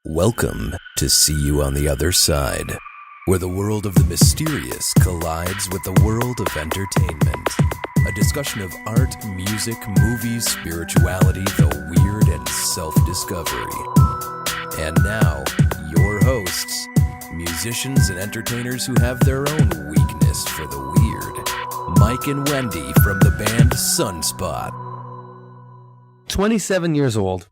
Welcome to See You on the Other Side, where the world of the mysterious collides with the world of entertainment. A discussion of art, music, movies, spirituality, the weird, and self-discovery. And now, your hosts, musicians and entertainers who have their own weakness for the weird, Mike and Wendy from the band Sunspot. 27 years old.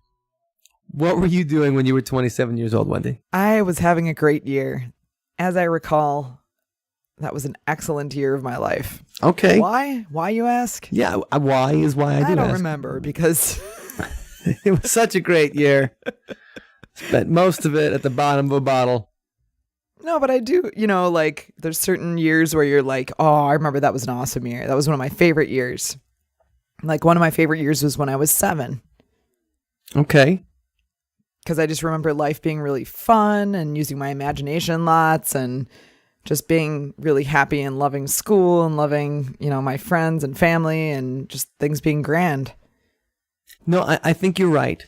What were you doing when you were 27 years old, Wendy? I was having a great year. As I recall, that was an excellent year of my life. Okay. Why? Why, you ask? Yeah, why is why I do I don't ask. remember because It was such a great year. Spent most of it at the bottom of a bottle. no, but I do, like there's certain years where you're like, oh, I remember that was an awesome year. That was one of my favorite years. Like one of my favorite years was when I was 7. Okay. Because I just remember life being really fun and using my imagination lots and just being really happy and loving school and loving, my friends and family and just things being grand. No, I think you're right.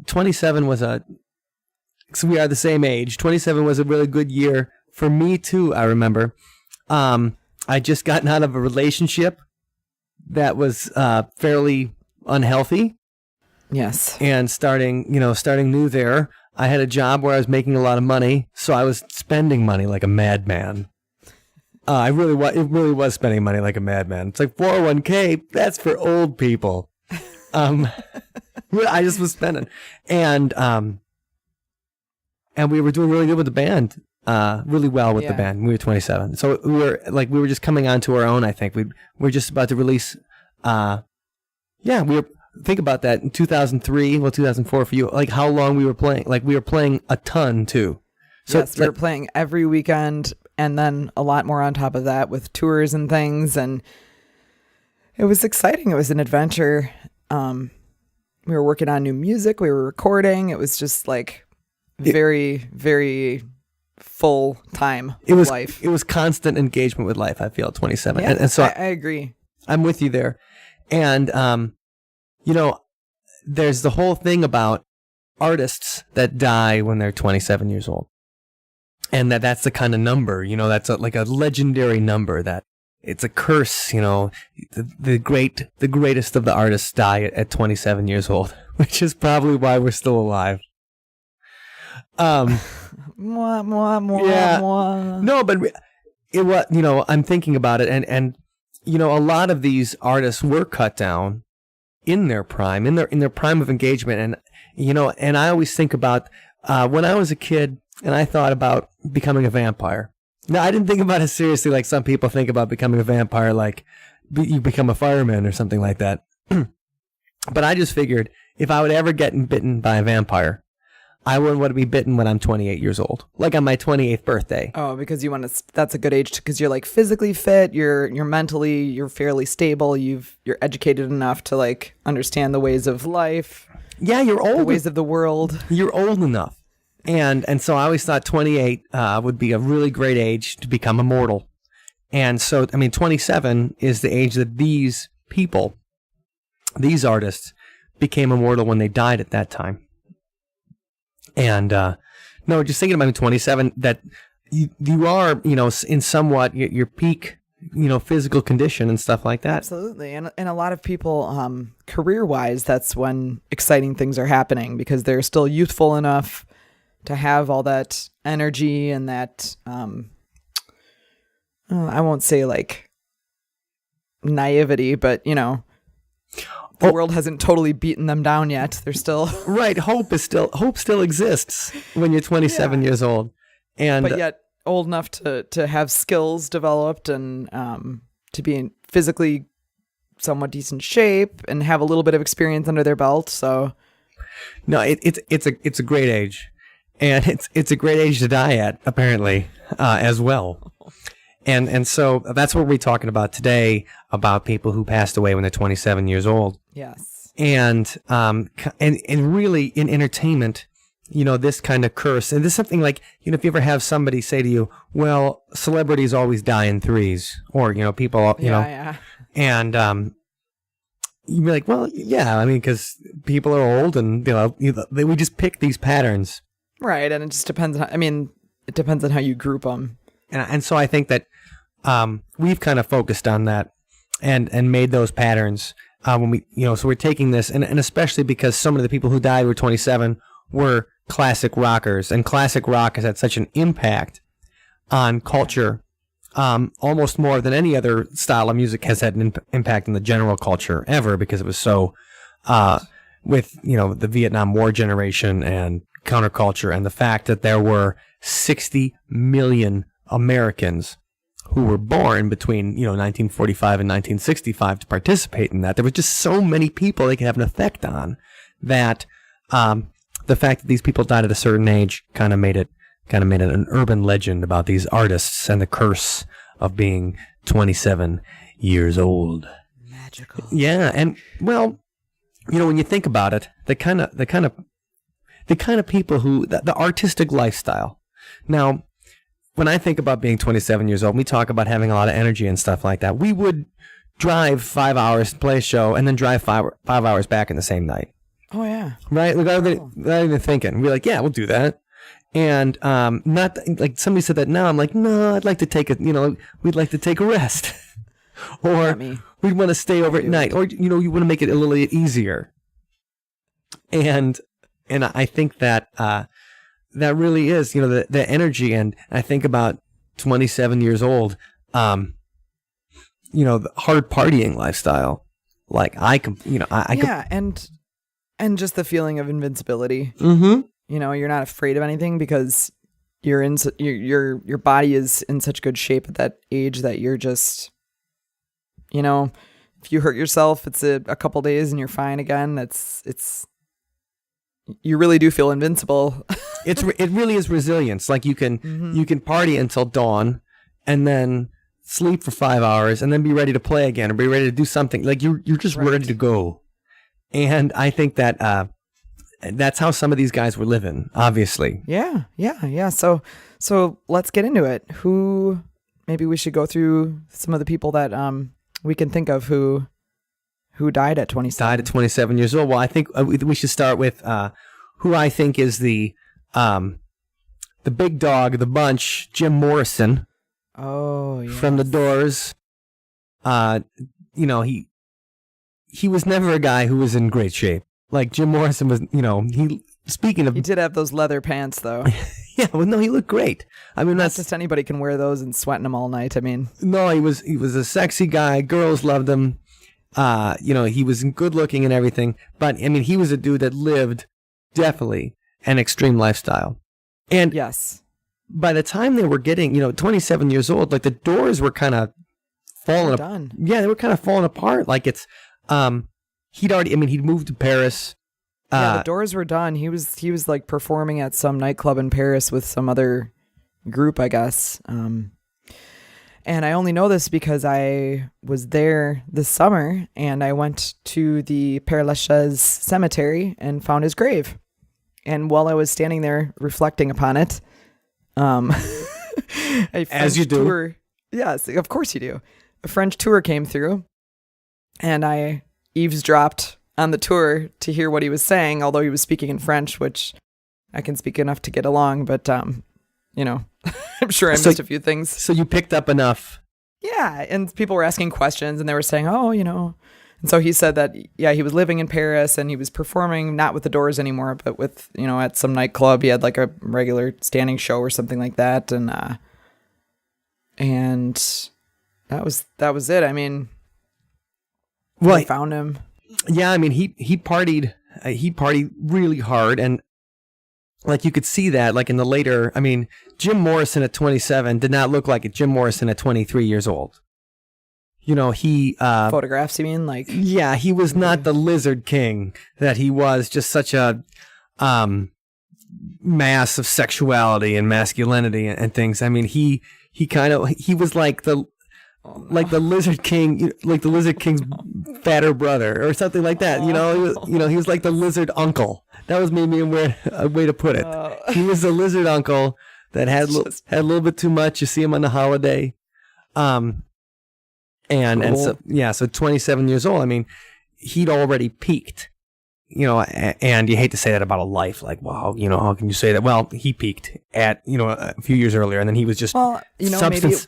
27 was so we are the same age. 27 was a really good year for me too, I remember. I just gotten out of a relationship that was fairly unhealthy. Yes. And starting new there. I had a job where I was making a lot of money, so I was spending money like a madman. It really was spending money like a madman. It's like 401k, that's for old people. I just was spending. And we were doing really good with the band. Really well with the band. We were 27. So we were just coming onto our own, I think. We were just about to release think about that in 2003, 2004 for you, like how long we were playing. Like we were playing a ton too. So yes, we were playing every weekend and then a lot more on top of that with tours and things. And it was exciting. It was an adventure. We were working on new music. We were recording. It was just like very, very full time of life. It was constant engagement with life, I feel, at 27. Yeah, and so I agree. I'm with you there. And, there's the whole thing about artists that die when they're 27 years old. And that's the kind of number, that's like a legendary number, that it's a curse, the greatest of the artists die at 27 years old, which is probably why we're still alive. Mwah, mwah, mwah, yeah. mwah. No, but it was, I'm thinking about it and a lot of these artists were cut down in their prime, in their prime of engagement. And I always think about when I was a kid and I thought about becoming a vampire. Now, I didn't think about it seriously like some people think about becoming a vampire, like you become a fireman or something like that. But I just figured if I would ever get bitten by a vampire, I wouldn't want to be bitten when I'm 28 years old, like on my 28th birthday. Oh, because you want to, that's a good age because you're like physically fit, you're mentally, you're fairly stable, you're educated enough to like understand the ways of life. Yeah, you're old. The ways of the world. You're old enough. And so I always thought 28 would be a really great age to become immortal. And so, 27 is the age that these people, these artists, became immortal when they died at that time. And, no, just thinking about 27, that you are, in somewhat your peak, physical condition and stuff like that. Absolutely. And a lot of people, career-wise, that's when exciting things are happening because they're still youthful enough to have all that energy and that, I won't say like naivety, but, the world hasn't totally beaten them down yet. They're still right. Hope still exists when you're 27 years old, but yet old enough to have skills developed and to be in physically somewhat decent shape and have a little bit of experience under their belt. So, no, it's a great age, and it's a great age to die at apparently as well. And so that's what we're talking about today, about people who passed away when they're 27 years old. Yes. And really in entertainment, this kind of curse, and this is something like, if you ever have somebody say to you, well, celebrities always die in threes, or, people, and you'd be like, well, yeah, because people are old and, we just pick these patterns. Right, and it just depends on, I mean, it depends on how you group them. And so I think that we've kind of focused on that and made those patterns when we, so we're taking this, and especially because so many of the people who died were 27 were classic rockers, and classic rock has had such an impact on culture, almost more than any other style of music has had an impact in the general culture ever, because it was so, with, the Vietnam War generation and counterculture, and the fact that there were 60 million Americans who were born between 1945 and 1965 to participate in that. There was just so many people they could have an effect on that. The fact that these people died at a certain age kind of made it an urban legend about these artists and the curse of being 27 years old. Magical. Yeah, and well, when you think about it, the kind of people who the artistic lifestyle. Now, when I think about being 27 years old, we talk about having a lot of energy and stuff like that. We would drive 5 hours to play a show and then drive 5 hours back in the same night. Oh, yeah. Right? Without even thinking. We're like, yeah, we'll do that. And not like somebody said that now. I'm like, no, I'd like to take we'd like to take a rest. Or we'd want to stay over at night. Or, you want to make it a little easier. And I think that that really is, the energy. And I think about 27 years old, the hard partying lifestyle. Like and just the feeling of invincibility. Mm-hmm. You're not afraid of anything because your body is in such good shape at that age that you're just, if you hurt yourself, it's a couple days and you're fine again. You really do feel invincible. It really is resilience. Like you can party until dawn and then sleep for 5 hours and then be ready to play again or be ready to do something. Like you're just ready to go. And I think that that's how some of these guys were living, obviously. Yeah. So let's get into it. Maybe we should go through some of the people that we can think of who died at 27. Died at 27 years old. Well, I think we should start with who I think is the big dog of the bunch, Jim Morrison. Oh, yeah. From the Doors. He was never a guy who was in great shape. Like Jim Morrison was, he did have those leather pants though. Yeah, well, no, he looked great. I mean, not just anybody can wear those and sweat in them all night. I mean, no, he was a sexy guy. Girls loved him. He was good looking and everything. But I mean, he was a dude that lived definitely an extreme lifestyle. And yes, by the time they were getting, 27 years old, like the Doors were kind of falling apart. Yeah, they were kind of falling apart. Like it's, he'd moved to Paris. The Doors were done. He was like performing at some nightclub in Paris with some other group, I guess. And I only know this because I was there this summer and I went to the Père Lachaise cemetery and found his grave. And while I was standing there reflecting upon it, as you do. Tour, yes, of course you do. A French tour came through and I eavesdropped on the tour to hear what he was saying, although he was speaking in French, which I can speak enough to get along, but I'm sure I missed a few things. So you picked up enough. Yeah, and people were asking questions and they were saying, and so he said that, yeah, he was living in Paris and he was performing not with the Doors anymore, but with, at some nightclub. He had like a regular standing show or something like that. And that was it. I mean, I found him. Yeah, I mean, he partied really hard, and like you could see that, like in the later. I mean, Jim Morrison at 27 did not look like a Jim Morrison at 23 years old. He photographs. You mean like? Yeah, he was not the Lizard King that he was. Just such a mass of sexuality and masculinity and things. I mean, he was like the Lizard King, like the Lizard King's fatter brother or something like that. He was like the Lizard Uncle. That was maybe a way to put it. He was the Lizard Uncle that had a little bit too much. You see him on the holiday. So 27 years old. I mean, he'd already peaked. and you hate to say that about a life. Like, wow, how can you say that? Well, he peaked at, a few years earlier, and then he was just substance.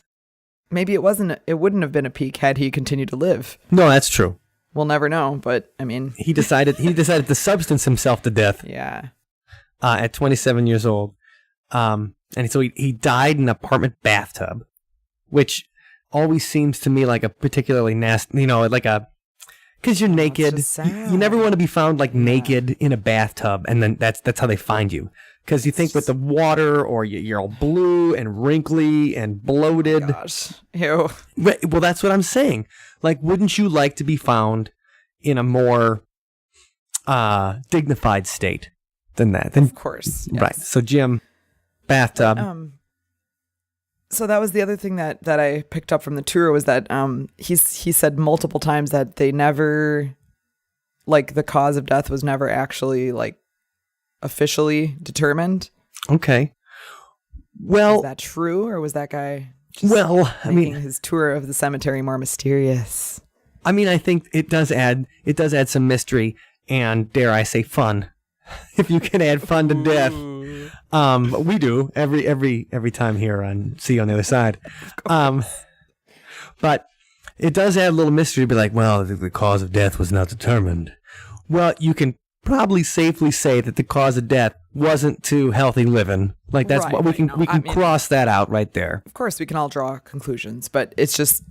Maybe it wouldn't have been a peak had he continued to live. No, that's true. We'll never know, but I mean, he decided to substance himself to death. Yeah. At 27 years old. And so he died in an apartment bathtub, which always seems to me like a particularly nasty, because you're naked. You never want to be found naked in a bathtub, and then that's how they find you. Because you think with the water, or you're all blue and wrinkly and bloated. Oh gosh, ew. Well, that's what I'm saying. Wouldn't you like to be found in a more dignified state than that? Of course, yes. Right. So Jim, bathtub. So that was the other thing that I picked up from the tour was that he said multiple times that they never, the cause of death was never actually officially determined. Okay. Well, is that true, or was that guy making his tour of the cemetery more mysterious? I mean, I think it does add some mystery and, dare I say, fun. If you can add fun to death. We do every time here on See You on the Other Side. But it does add a little mystery to be like, well, the cause of death was not determined. Well, you can probably safely say that the cause of death wasn't too healthy living. That's what we can cross that out right there. Of course, we can all draw conclusions, but it's just,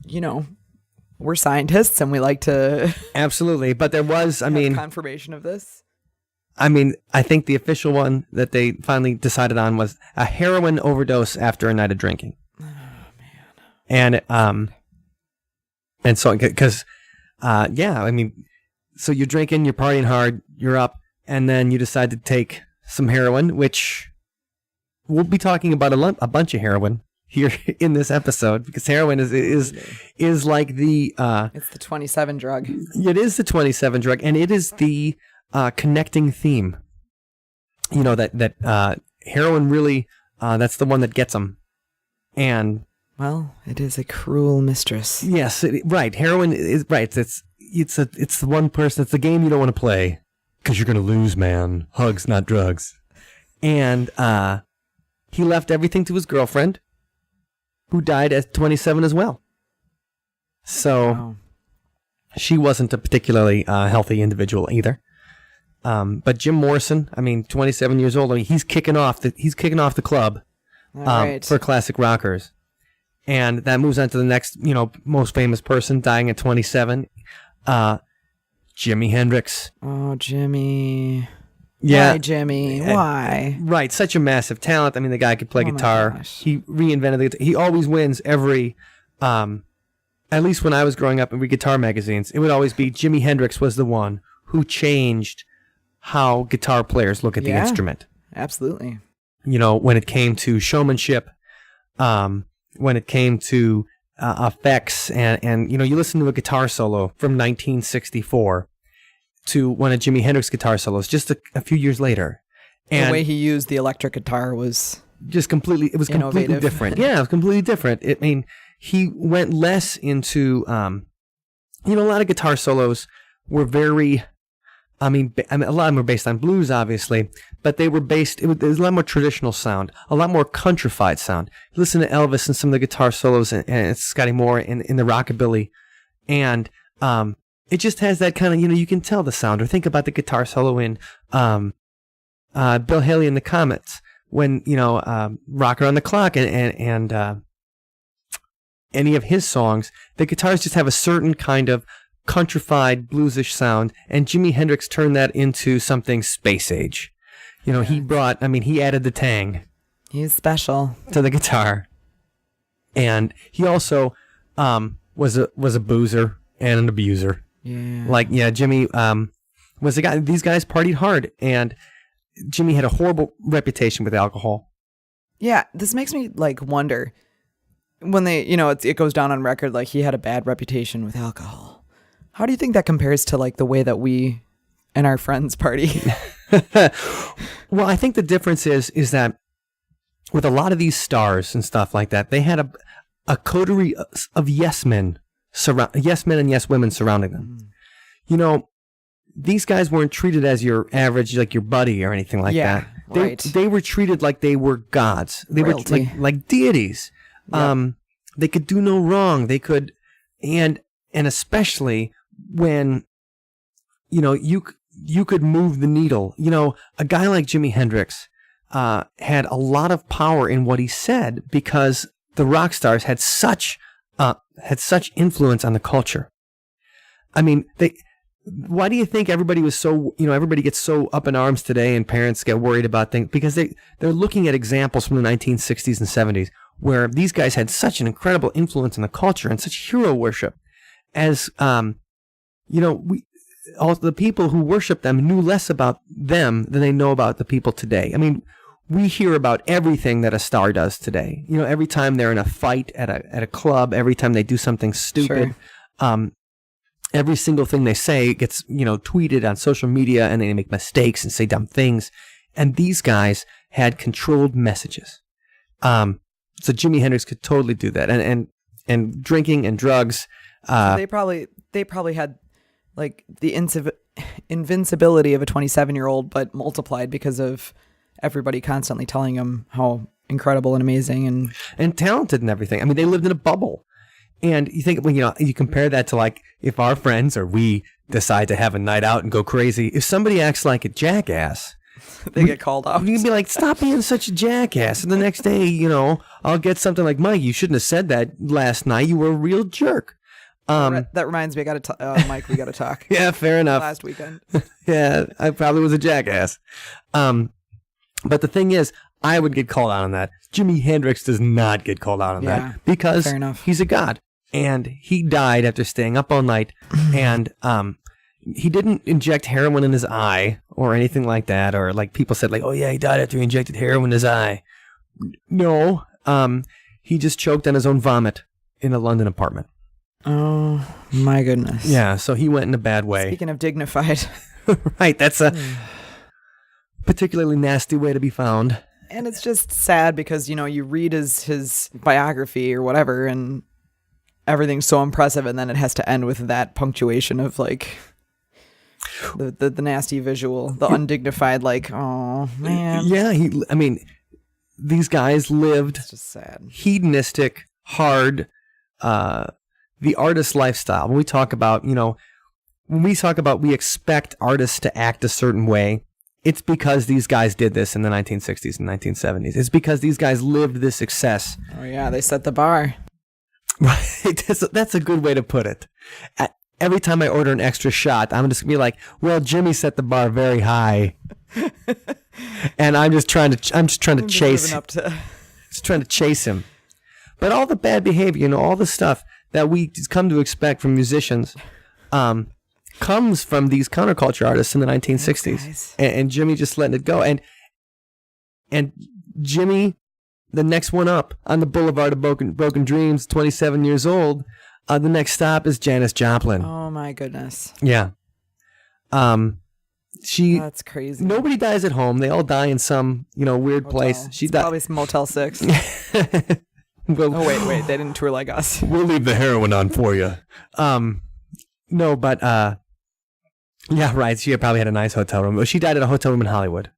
we're scientists and we like to absolutely. But there was, confirmation of this. I think the official one that they finally decided on was a heroin overdose after a night of drinking. Oh man! And so because so you're drinking, you're partying hard, you're up, and then you decide to take some heroin, which we'll be talking about a bunch of heroin here in this episode, because heroin is like the it's the 27 drug. It is the 27 drug, and it is the connecting theme. That heroin really that's the one that gets them. And well, it is a cruel mistress. Yes, right. Heroin is right. It's the one person. It's the game you don't want to play because you're gonna lose, man. Hugs, not drugs. And he left everything to his girlfriend, who died at 27 as well. So wow. She wasn't a particularly healthy individual either. But Jim Morrison, 27 years old. He's kicking off the club right. For classic rockers, and that moves on to the next, most famous person dying at 27, Jimi Hendrix. Oh, Jimmy. Yeah, why, Jimmy? Why? Right, such a massive talent. The guy could play guitar. Gosh. He reinvented the guitar. He always wins every. At least when I was growing up and read guitar magazines, it would always be Jimi Hendrix was the one who changed how guitar players look at the instrument. Absolutely. When it came to showmanship, when it came to effects, and you listen to a guitar solo from 1964 to one of Jimi Hendrix guitar solos just a few years later. And the way he used the electric guitar was just completely different. Yeah, it was completely different. He went less into, a lot of guitar solos were very, a lot of them were based on blues, obviously, but they were based, it was a lot more traditional sound, a lot more countrified sound. You listen to Elvis and some of the guitar solos and Scotty Moore in the rockabilly, and it just has that kind of, you can tell the sound. Or think about the guitar solo in Bill Haley and the Comets, when, Rocker on the Clock and any of his songs, the guitars just have a certain kind of countrified, bluesish sound, and Jimi Hendrix turned that into something space age. He added the tang. He's special to the guitar, and he also was a boozer and an abuser. Yeah, Jimmy was a guy. These guys partied hard, and Jimmy had a horrible reputation with alcohol. Yeah, this makes me wonder when they, it goes down on record he had a bad reputation with alcohol. How do you think that compares to the way that we and our friends party? Well, I think the difference is that with a lot of these stars and stuff like that, they had a coterie of yes men and yes women surrounding them. these guys weren't treated as your average, like your buddy or anything like Yeah, that. right. They were treated like they were gods. They Royalty. were like deities. Yep. They could do no wrong. They could, and especially when, you could move the needle. A guy like Jimi Hendrix had a lot of power in what he said because the rock stars had such influence on the culture. I mean, why do you think everybody was so, everybody gets so up in arms today and parents get worried about things? Because they're looking at examples from the 1960s and 70s where these guys had such an incredible influence on the culture and such hero worship. As, all the people who worship them knew less about them than they know about the people today. I mean, we hear about everything that a star does today. Every time they're in a fight at a club, every time they do something stupid, every single thing they say gets, tweeted on social media, and they make mistakes and say dumb things. And these guys had controlled messages. So Jimi Hendrix could totally do that. And drinking and drugs. They probably had like the invincibility of a 27-year-old, but multiplied because of everybody constantly telling them how incredible and amazing and talented and everything. I mean, they lived in a bubble. And you think, you compare that to like if our friends or we decide to have a night out and go crazy, if somebody acts like a jackass, they get called out. You can be like, stop being such a jackass. And the next day, I'll get something like, Mike, you shouldn't have said that last night. You were a real jerk. That reminds me, Mike, we got to talk. Yeah, fair enough. Last weekend. Yeah, I probably was a jackass. But the thing is, I would get called out on that. Jimi Hendrix does not get called out on that because fair enough. He's a god. And he died after staying up all night. And he didn't inject heroin in his eye or anything like that. Or like people said, like, oh yeah, he died after he injected heroin in his eye. No, he just choked on his own vomit in a London apartment. Oh my goodness. Yeah, so he went in a bad way. Speaking of dignified. Right, that's a particularly nasty way to be found. And it's just sad because, you read his biography or whatever, and everything's so impressive, and then it has to end with that punctuation of like the nasty visual, the undignified, like, oh man. Yeah, these guys lived It's just sad. hedonistic, hard, the artist lifestyle. When we talk about, we expect artists to act a certain way, it's because these guys did this in the 1960s and 1970s. It's because these guys lived this success. Oh yeah, they set the bar. Right. That's a good way to put it. Every time I order an extra shot, I'm just going to be like, well, Jimmy set the bar very high. And I'm just trying to chase him. But all the bad behavior, all the stuff that we come to expect from musicians, comes from these counterculture artists in the 1960s. And Jimmy just letting it go. And Jimmy, the next one up on the Boulevard of Broken Dreams, 27 years old, the next stop is Janis Joplin. Oh my goodness. Yeah. That's crazy. Nobody dies at home. They all die in some, weird Motel. place. She It's died. probably some Motel 6. Well, Oh wait, they didn't tour like us. we'll leave the heroin on for you. No, but yeah, right. She probably had a nice hotel room. She died at a hotel room in Hollywood.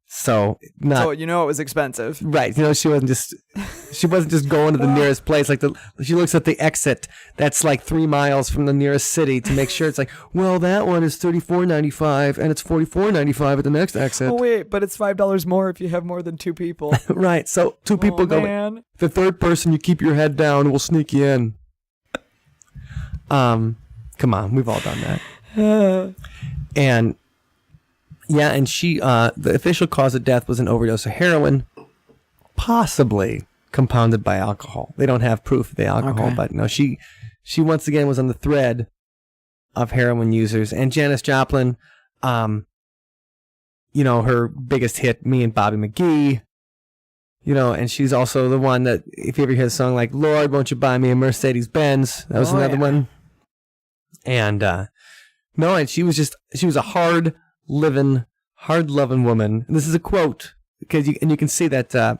So not So it was expensive. right. She wasn't just going to the nearest place. Like she looks at the exit that's like 3 miles from the nearest city to make sure it's like, well, that one is $34.95 and it's $44.95 at the next exit. Oh wait, but it's $5 more if you have more than 2 people. Right. So 2 people go. Man. The third person, you keep your head down. We'll sneak you in. Come on, we've all done that. And yeah, and she, the official cause of death was an overdose of heroin, possibly compounded by alcohol. They don't have proof of the alcohol, Okay. but no, she once again was on the thread of heroin users. And Janis Joplin, her biggest hit, Me and Bobby McGee. And she's also the one that, if you ever hear the song like, Lord, won't you buy me a Mercedes Benz? That was another one. And, and she was a hard-loving woman. And this is a quote, because you can see that,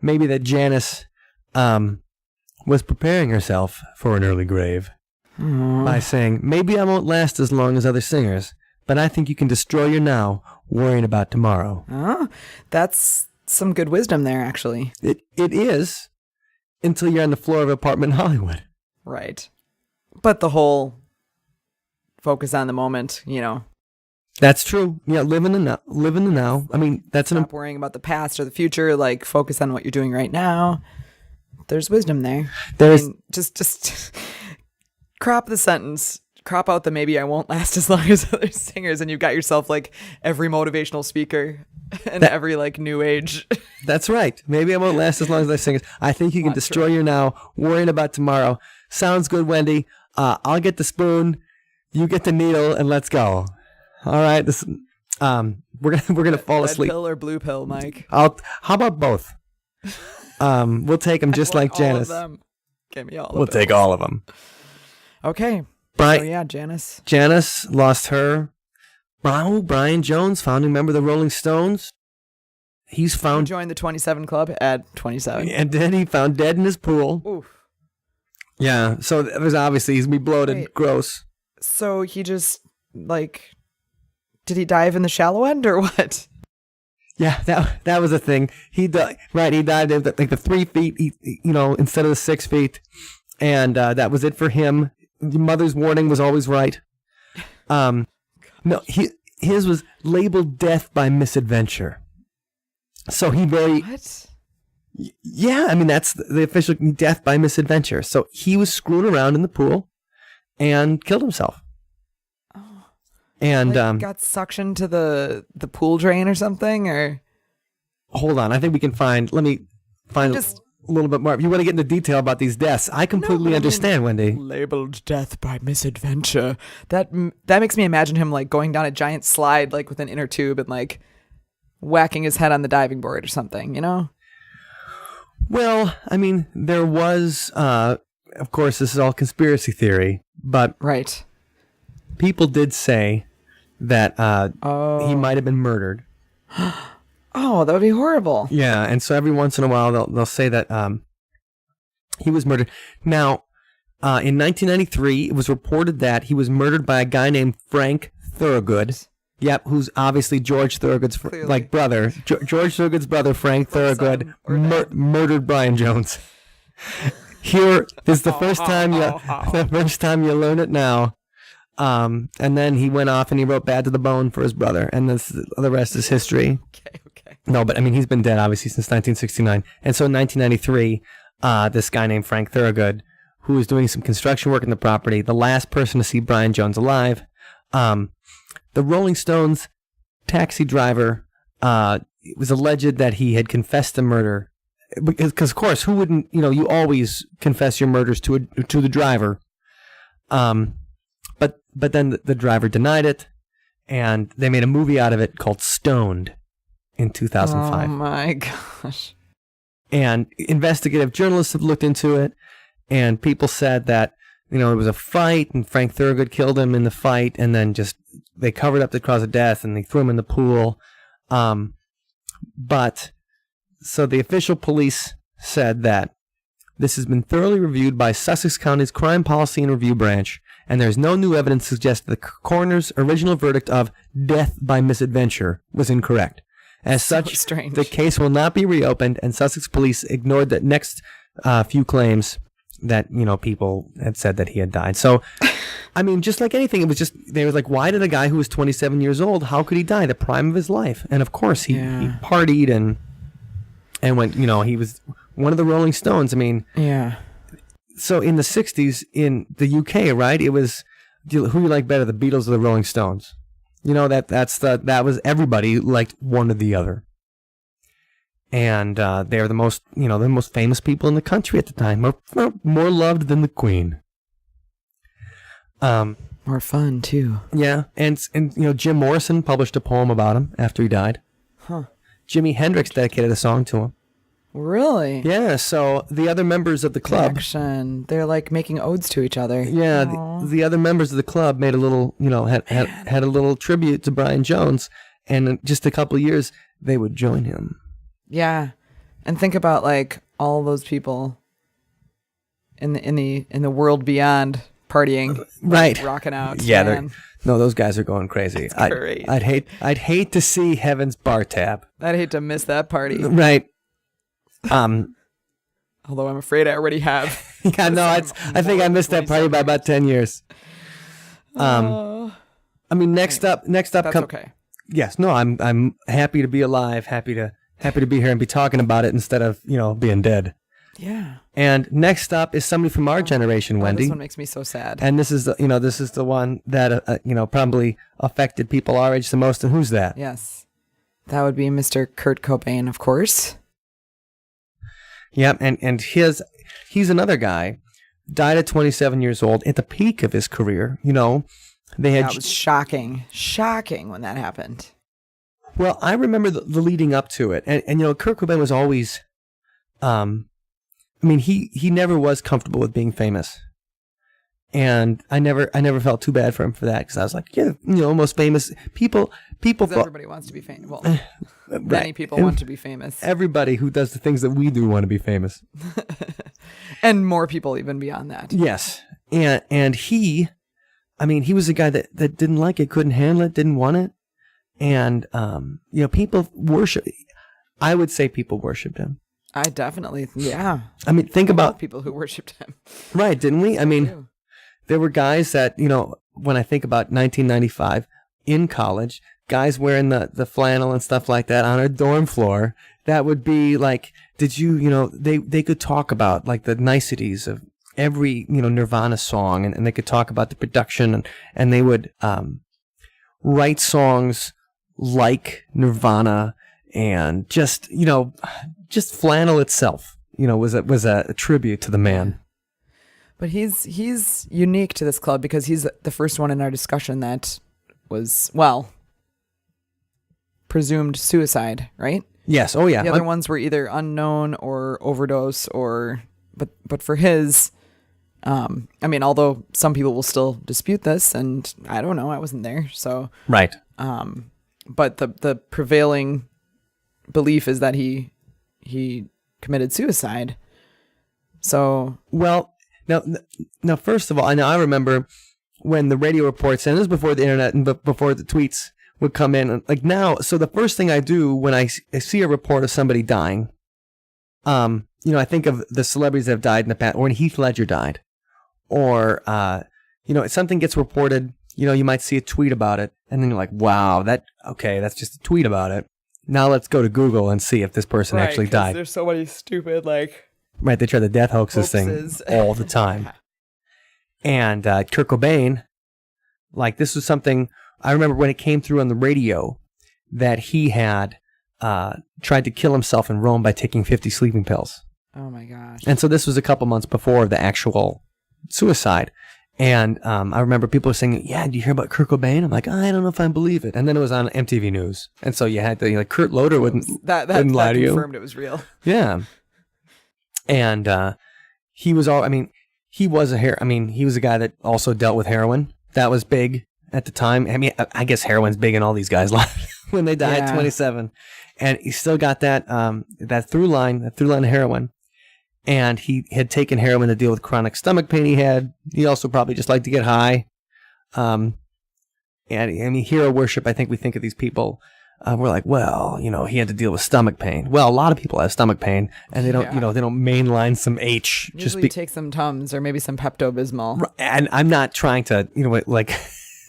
maybe that Janis, was preparing herself for an early grave by saying, maybe I won't last as long as other singers, but I think you can destroy your now worrying about tomorrow. Oh, that's some good wisdom there, actually. It is until you're on the floor of an apartment in Hollywood. Right. But the whole focus on the moment, you know. That's true. Yeah, live in the now. Live in the now. I mean, that's Stop worrying about the past or the future. Like, focus on what you're doing right now. There's wisdom there. There's just crop the sentence. Crop out the maybe I won't last as long as other singers, and you've got yourself like every motivational speaker and every like new age. That's right. Maybe I won't last as long as I sing. I think you can destroy your now, worrying about tomorrow. Sounds good, Wendy. I'll get the spoon, you get the needle, and let's go. All right. This we're gonna fall Red asleep. pill or blue pill, Mike? How about both? We'll take them just like Janice. All of them. Give me all. We'll take all of them. Okay. Brian, So yeah, Janice. Janice lost her. Brian Jones, founding member of the Rolling Stones. He's He found, joined the 27 Club at 27. and then he found dead in his pool. Oof. Yeah, so there's obviously he's be bloated, Wait. gross. So he just like, did he dive in the shallow end or what? Yeah, that was a thing. He died. Right, he died at like the 3 feet, instead of the 6 feet, and that was it for him. The mother's warning was always right. No, his was labeled death by misadventure. So he What? yeah, I mean that's the official death by misadventure. So he was screwing around in the pool and killed himself. Oh. And Like, got suctioned to the pool drain or something, or hold on, I think we can find. Let me find Just- a little bit more. If you want to get into detail about these deaths, I completely but I mean- understand, Wendy. labeled death by misadventure. That makes me imagine him like going down a giant slide like with an inner tube and like whacking his head on the diving board or something, you know? Well, I mean, there was, of course, this is all conspiracy theory, but Right. people did say that Oh. he might have been murdered. Oh, that would be horrible. Yeah, and so every once in a while they'll say that he was murdered. Now, in 1993, it was reported that he was murdered by a guy named Frank Thorogood. Yep, who's obviously George Thorogood's Clearly. brother. George Thorogood's brother, Frank Thorogood, son or dad. murdered Brian Jones. Here is the first time you learn it now. And then he went off and he wrote "Bad to the Bone" for his brother, and the rest is history. Okay. No, but I mean, he's been dead obviously since 1969. And so in 1993, this guy named Frank Thorogood, who was doing some construction work in the property, the last person to see Brian Jones alive, the Rolling Stones taxi driver, it was alleged that he had confessed the murder. Because of course, who wouldn't, you always confess your murders to the driver. But then the driver denied it, and they made a movie out of it called Stoned in 2005. Oh my gosh. And investigative journalists have looked into it, and people said that, it was a fight, and Frank Thorogood killed him in the fight, and then they covered up the cause of death, and they threw him in the pool. But, so the official police said that this has been thoroughly reviewed by Sussex County's Crime Policy and Review Branch, and there's no new evidence to suggest that the coroner's original verdict of death by misadventure was incorrect. As So such, strange. the case will not be reopened, and Sussex police ignored the next few claims that, people had said that he had died. So, I mean, just like anything, it was just, they were like, why did a guy who was 27 years old, how could he die? The prime of his life. And of course, he partied and went, he was one of the Rolling Stones. I mean, Yeah. so in the 60s in the UK, right, it was, who you like better, the Beatles or the Rolling Stones? That was everybody liked one or the other. And they're the most, the most famous people in the country at the time, more loved than the Queen. More fun too. Yeah, and Jim Morrison published a poem about him after he died. Huh. Jimi Hendrix dedicated a song to him. Really? Yeah, so the other members of the club, Action. They're like making odes to each other. yeah, Aw. the other members of the club made a little, had a little tribute to Brian Jones, and in just a couple of years they would join him. Yeah. And think about like all those people in the world beyond partying, Right. rocking out. Yeah, man. no, those guys are going crazy. Great. I'd hate to see Heaven's Bar Tab. I'd hate to miss that party. Right. Although I'm afraid I already have. Yeah, no, I think I missed that party by about 10 years. I mean, next up, That's okay. Yes, no, I'm happy to be alive, happy to be here and be talking about it instead of, being dead. Yeah. And next up is somebody from our generation, Wendy. This one makes me so sad. And this is the one that probably affected people our age the most. And who's that? Yes. That would be Mr. Kurt Cobain, of course. Yep, and he's another guy, died at 27 years old at the peak of his career. That was shocking when that happened. Well, I remember the leading up to it, and Kurt Cobain was always, he never was comfortable with being famous, and I never felt too bad for him for that, because I was like, most famous people. Everybody wants to be famous. Well, many people want to be famous. Everybody who does the things that we do want to be famous, and more people even beyond that. Yes, and he was a guy that didn't like it, couldn't handle it, didn't want it, and people I would say people worshipped him. I definitely, yeah. Think about people who worshipped him. Right, didn't we? There were guys that, when I think about 1995 in college, guys wearing the flannel and stuff like that on a dorm floor, that would be like, they could talk about like the niceties of every, Nirvana song, and they could talk about the production, and they would write songs like Nirvana, and just flannel itself, was a tribute to the man. But he's unique to this club because he's the first one in our discussion that was, presumed suicide, right? Yes. Oh, yeah. The other ones were either unknown or overdose, but for his, although some people will still dispute this, and I don't know, I wasn't there, so right. But the prevailing belief is that he committed suicide. So now first of all, I remember when the radio reports, and this was before the internet and before the tweets would come in, like now. So the first thing I do when I see a report of somebody dying, I think of the celebrities that have died in the past, or when Heath Ledger died, or if something gets reported, you might see a tweet about it, and then you're like, wow, that's just a tweet about it. Now let's go to Google and see if this person actually died. There's so many stupid, right, they try the death hoaxes thing all the time. And Kurt Cobain, this was something, I remember when it came through on the radio that he had tried to kill himself in Rome by taking 50 sleeping pills. Oh my gosh. And so this was a couple months before the actual suicide. And I remember people were saying, yeah, do you hear about Kurt Cobain? I'm like, I don't know if I believe it. And then it was on MTV News. And so you had to, Kurt Loder wouldn't lie to you. That confirmed it was real. Yeah. And he was he was a guy that also dealt with heroin. That was big at the time. I guess heroin's big in all these guys' lives when they die at 27. And he still got that through line of heroin. And he had taken heroin to deal with chronic stomach pain he had. He also probably just liked to get high. And hero worship, I think we think of these people. We're like, well, he had to deal with stomach pain. Well, a lot of people have stomach pain, and they don't, they don't mainline some H. Usually take some Tums or maybe some Pepto-Bismol. And I'm not trying to,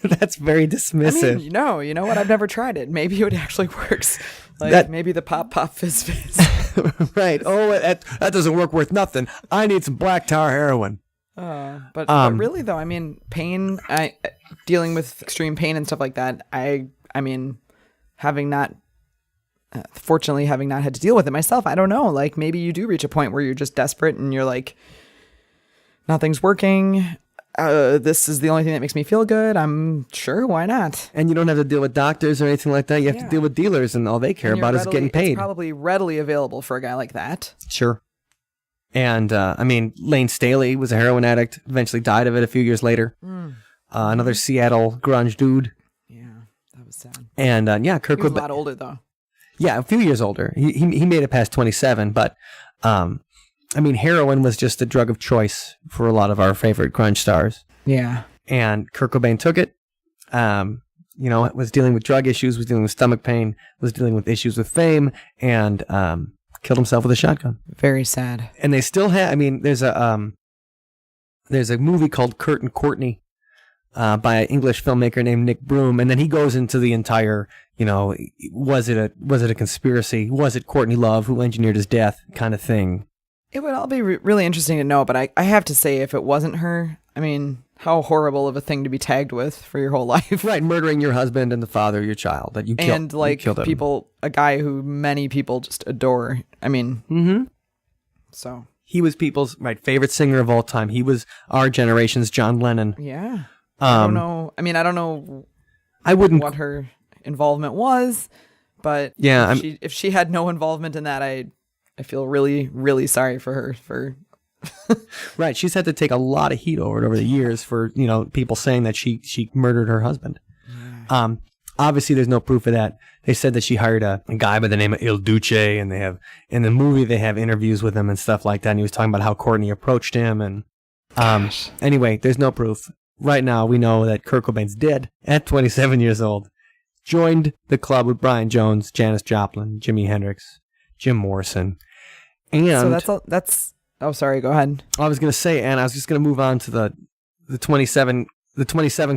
that's very dismissive. No, you know what? I've never tried it. Maybe it actually works. Maybe the pop fizz fizz. Right. Oh, that doesn't work worth nothing. I need some black tar heroin. But really though, pain, dealing with extreme pain and stuff like that, fortunately having not had to deal with it myself, I don't know, maybe you do reach a point where you're just desperate and you're like, nothing's working. This is the only thing that makes me feel good. I'm sure, why not? And you don't have to deal with doctors or anything like that. You have to deal with dealers, and all they care about is getting paid. It's probably readily available for a guy like that. Sure. And, Lane Staley was a heroin addict, eventually died of it a few years later. Another Seattle grunge dude. Yeah, that was sad. And, Kurt Cobain. He was a lot older, though. Yeah, a few years older. He made it past 27, but, heroin was just a drug of choice for a lot of our favorite grunge stars. Yeah. And Kurt Cobain took it. Was dealing with drug issues, was dealing with stomach pain, was dealing with issues with fame, and killed himself with a shotgun. Very sad. And they still have. I mean, there's a movie called Kurt and Courtney by an English filmmaker named Nick Broom, and then he goes into the entire, was it a conspiracy? Was it Courtney Love who engineered his death, kind of thing? It would all be really interesting to know, but I have to say, if it wasn't her, I mean, how horrible of a thing to be tagged with for your whole life. Right, murdering your husband and the father of your child that you killed. And like people, a guy who many people just adore. I mean, so he was people's favorite singer of all time. He was our generation's John Lennon. Yeah. I don't know. I mean, I don't know. I wouldn't what her involvement was, but yeah, if she had no involvement in that, I feel really, really sorry for her for. Right, she's had to take a lot of heat over the years for people saying that she murdered her husband. Yeah. Obviously, there's no proof of that. They said that she hired a guy by the name of Il Duce, and they have in the movie they have interviews with him and stuff like that. And he was talking about how Courtney approached him, and anyway, there's no proof. Right now, we know that Kurt Cobain's dead at 27 years old. Joined the club with Brian Jones, Janis Joplin, Jimi Hendrix, Jim Morrison, and so that's. Oh, sorry. Go ahead. I was going to say, and I was just going to move on to the 27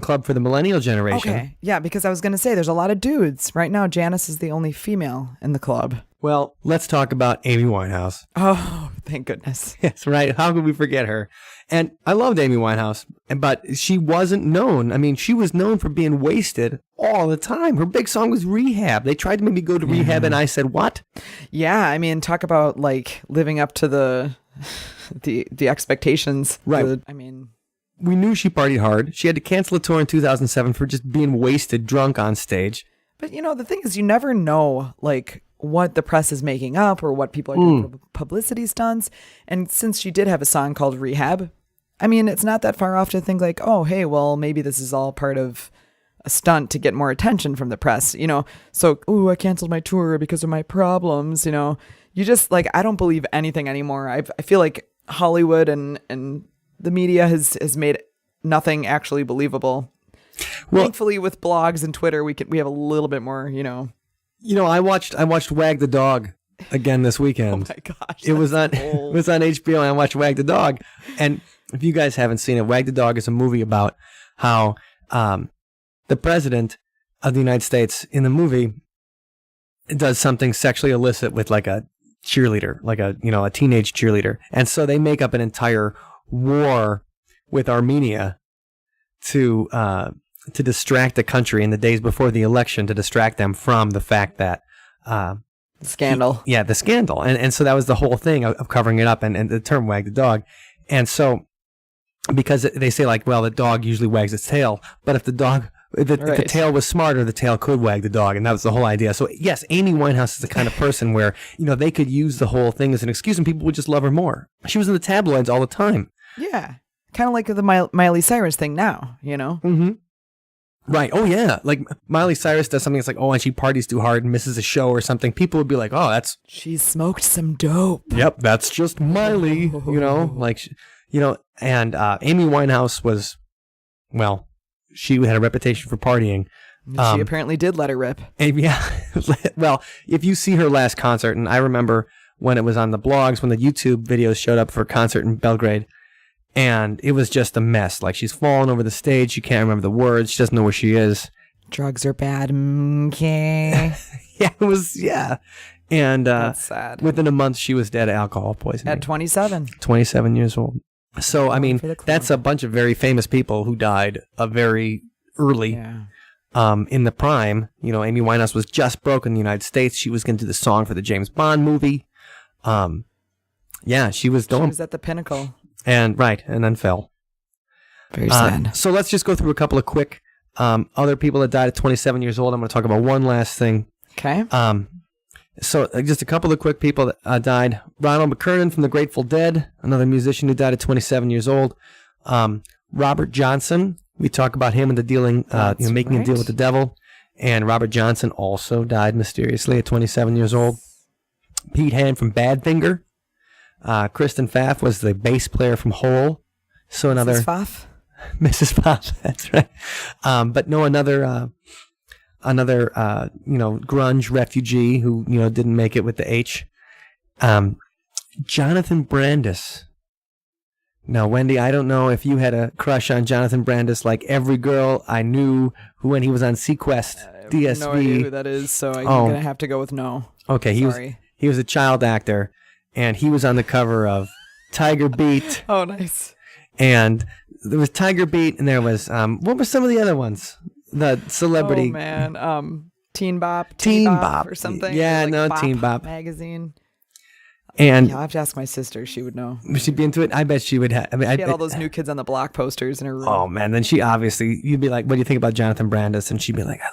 club for the millennial generation. Okay. Yeah, because I was going to say there's a lot of dudes. Right now, Janis is the only female in the club. Well, let's talk about Amy Winehouse. Oh, thank goodness. Yes, right. How could we forget her? And I loved Amy Winehouse, but she wasn't known. I mean, she was known for being wasted all the time. Her big song was Rehab. They tried to make me go to rehab, and I said, what? Yeah, I mean, talk about like living up to the expectations. Right. We knew she partied hard. She had to cancel a tour in 2007 for just being wasted, drunk on stage. But the thing is, you never know like what the press is making up or what people are doing for publicity stunts. And since she did have a song called Rehab, I mean, it's not that far off to think like, oh, hey, well, maybe this is all part of a stunt to get more attention from the press, So, I canceled my tour because of my problems, You just like, I don't believe anything anymore. I feel like Hollywood and the media has made nothing actually believable. Well, thankfully, with blogs and Twitter, we have a little bit more, I watched Wag the Dog again this weekend. Oh my gosh. It was on HBO, and I watched Wag the Dog. And if you guys haven't seen it, Wag the Dog is a movie about how the president of the United States in the movie does something sexually illicit with like a cheerleader, like a teenage cheerleader. And so they make up an entire war with Armenia to distract the country in the days before the election, to distract them from the fact that scandal. The scandal. And so that was the whole thing of covering it up, and the term Wag the Dog. And so because they say like, well, the dog usually wags its tail, but if the dog if the tail was smarter, the tail could wag the dog, and that was the whole idea. So yes, Amy Winehouse is the kind of person where they could use the whole thing as an excuse, and people would just love her more. She was in the tabloids all the time. Yeah, kind of like the Miley Cyrus thing now, Mm-hmm. Right. Oh yeah, like Miley Cyrus does something that's like, and she parties too hard and misses a show or something. People would be like, she smoked some dope. Yep, that's just Miley. And Amy Winehouse was, well, she had a reputation for partying. She apparently did let her rip. Yeah. Well, if you see her last concert, and I remember when it was on the blogs, when the YouTube videos showed up for a concert in Belgrade, and it was just a mess. Like, she's falling over the stage. She can't remember the words. She doesn't know where she is. Drugs are bad. Okay. Yeah. And that's sad. Within a month, she was dead of alcohol poisoning. At 27. 27 years old. So, I mean, that's a bunch of very famous people who died very early in the prime. Amy Winehouse was just broke in the United States. She was going to do the song for the James Bond movie. She was at the pinnacle. And then fell. Very sad. So let's just go through a couple of quick other people that died at 27 years old. I'm going to talk about one last thing. Okay. So just a couple of quick people that died. Ronald McKernan from the Grateful Dead, another musician who died at 27 years old. Robert Johnson, we talk about him and the dealing, making a deal with the devil. And Robert Johnson also died mysteriously at 27 years old. Pete Hand from Badfinger. Kristen Pfaff was the bass player from Hole. So another. Pfaff? Mrs. Pop. That's right. But no, another grunge refugee who didn't make it with the H. Jonathan Brandis. Now, Wendy, I don't know if you had a crush on Jonathan Brandis like every girl I knew who when he was on Sequest, DSV. I have no idea who that is, so I'm going to have to go with no. Okay, he was a child actor, and he was on the cover of Tiger Beat. Oh, nice. And there was Tiger Beat, and there was, what were some of the other ones? The celebrity. Oh, man. Teen Bop. Teen Bop or something. Yeah, or Bop Teen Bop magazine. And I'll have to ask my sister. She would know. Would she be into it? I bet she would have. I mean, she had all those New Kids on the Block posters in her room. Oh, man. Then she obviously, you'd be like, what do you think about Jonathan Brandis? And she'd be like, I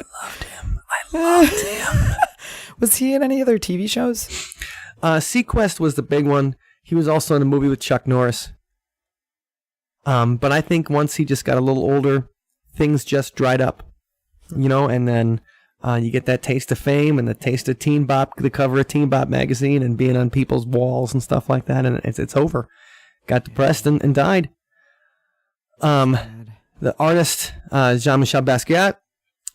loved him. Was he in any other TV shows? Sequest was the big one. He was also in a movie with Chuck Norris. But I think once he just got a little older, things just dried up, and then you get that taste of fame and the taste of Teen Bop, the cover of Teen Bop magazine and being on people's walls and stuff like that. And it's over. Got depressed and died. The artist, Jean-Michel Basquiat,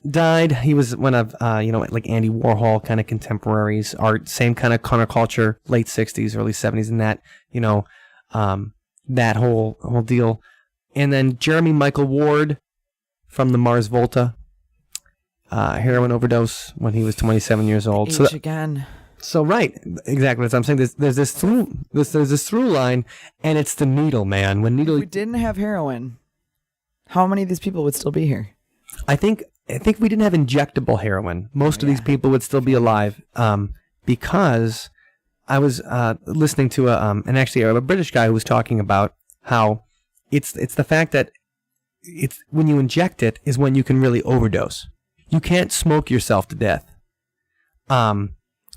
died. He was one of, like Andy Warhol kind of contemporaries, art, same kind of counterculture, late 60s, early 70s and that, that whole deal. And then Jeremy Michael Ward from the Mars Volta, heroin overdose when he was 27 years old. Again. So right, exactly. That's what I'm saying. There's this through line, and it's the needle, man. When needle, if we didn't have heroin, how many of these people would still be here? I think if we didn't have injectable heroin, most of these people would still be alive. Because I was listening to a British guy who was talking about how it's the fact that it's when you inject it is when you can really overdose. You can't smoke yourself to death,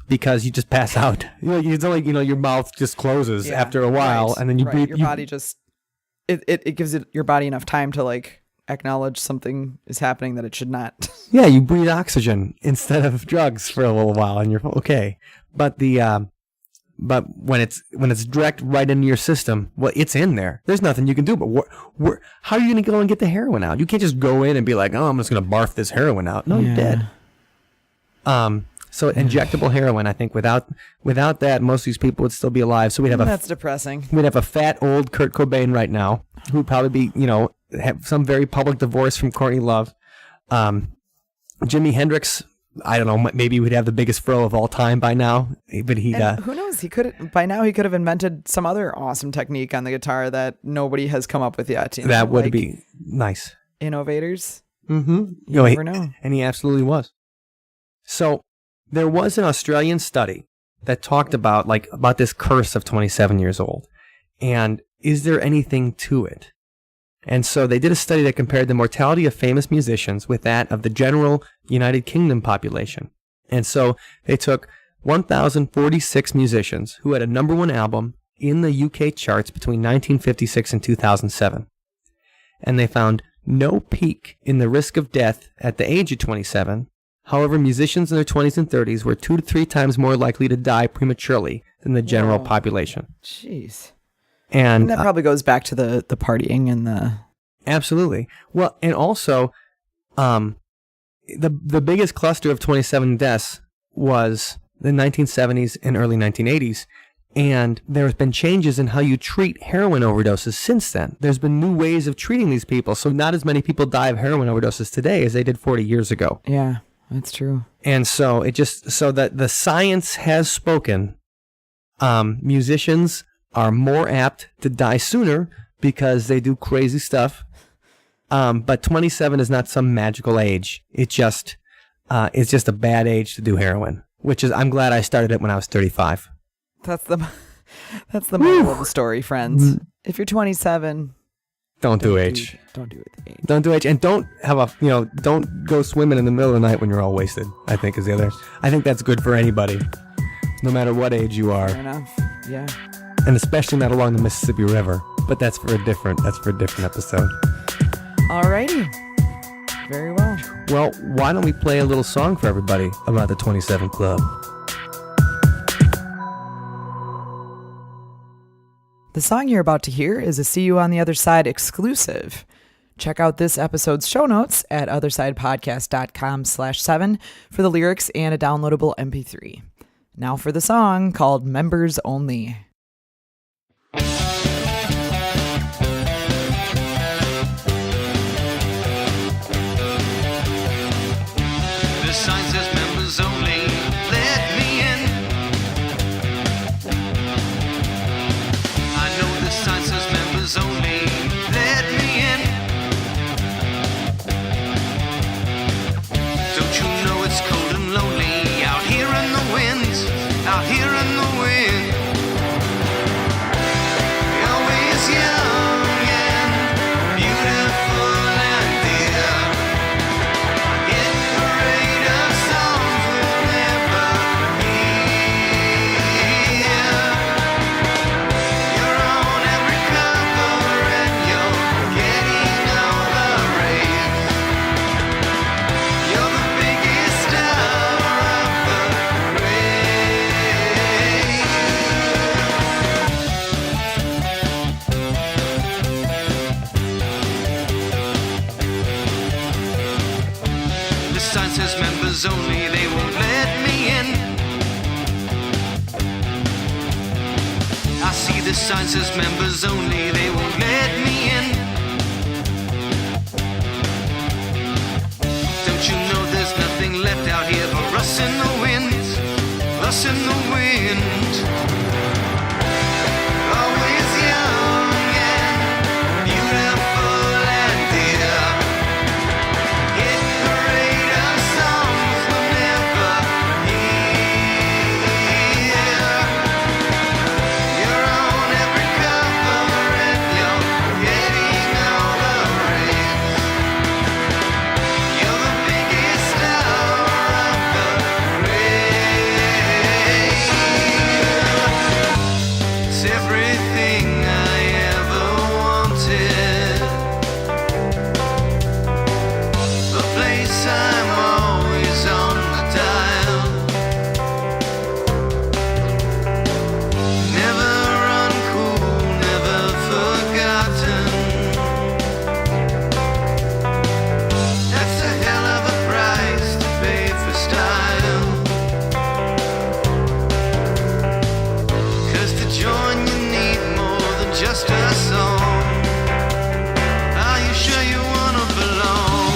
because you just pass out. It's only your mouth just closes after a while, and then you breathe. Your body just it gives your body enough time to acknowledge something is happening that it should not. Yeah, you breathe oxygen instead of drugs for a little while, and you're okay. But but when it's direct right into your system, well, it's in there. There's nothing you can do. But how are you going to go and get the heroin out? You can't just go in and be like, oh, I'm just going to barf this heroin out. No, you're dead. So injectable heroin, I think without that, most of these people would still be alive. So that's depressing. We'd have a fat old Kurt Cobain right now, who'd probably be, have some very public divorce from Courtney Love. Jimi Hendrix, I don't know, maybe we'd have the biggest fro of all time by now, but who knows? He could have invented some other awesome technique on the guitar that nobody has come up with yet. That would be nice. Innovators. Mm-hmm. You never know. And he absolutely was. So there was an Australian study that talked about this curse of 27 years old, and is there anything to it? And so they did a study that compared the mortality of famous musicians with that of the general United Kingdom population. And so they took 1,046 musicians who had a number one album in the UK charts between 1956 and 2007. And they found no peak in the risk of death at the age of 27. However, musicians in their 20s and 30s were 2 to 3 times more likely to die prematurely than the general population. Jeez. And that probably goes back to the partying and the... Absolutely. Well, and also, the biggest cluster of 27 deaths was the 1970s and early 1980s. And there have been changes in how you treat heroin overdoses since then. There's been new ways of treating these people. So not as many people die of heroin overdoses today as they did 40 years ago. Yeah, that's true. And so so that the science has spoken, musicians are more apt to die sooner because they do crazy stuff. But 27 is not some magical age. It's just a bad age to do heroin, which is, I'm glad I started it when I was 35. That's the moral of the story, friends. If you're 27, don't do H. Don't do it. Don't do H, and don't have don't go swimming in the middle of the night when you're all wasted. I think is the other. I think that's good for anybody, no matter what age you are. Fair enough. Yeah. And especially not along the Mississippi River. But that's for a different episode. Alrighty. Very well. Well, why don't we play a little song for everybody about the 27 Club? The song you're about to hear is a See You on the Other Side exclusive. Check out this episode's show notes at othersidepodcast.com/7 for the lyrics and a downloadable MP3. Now for the song called Members Only. The sign says members only, let me in. I know the sign says members only, let me in. Don't you know it's cold and lonely out here in the wind, out here in the wind. You're always young and beautiful and dear. Hit parade of songs we'll never hear. You're on every cover and you're getting all the rave. You're the biggest star of the grave. The sign says members only, they won't let me in. I see the sign says members only, they won't let me in. Don't you know there's nothing left out here for us in the wind, us in the wind. Always young and beautiful and dear. Hit parade of songs we'll never hear. You're on every cover and you're getting all the rave. You're the biggest star of the grave. It's everything I ever wanted. The place I'm always on the dial. Never uncool, never forgotten. That's a hell of a price to pay for style. 'Cause to join you need more than just a song. Are you sure you wanna belong?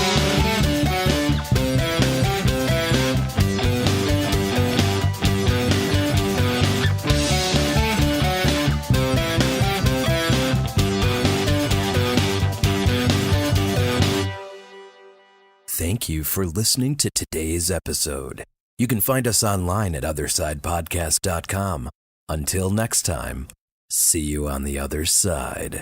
Thank you for listening to today's episode. You can find us online at othersidepodcast.com. Until next time, see you on the other side.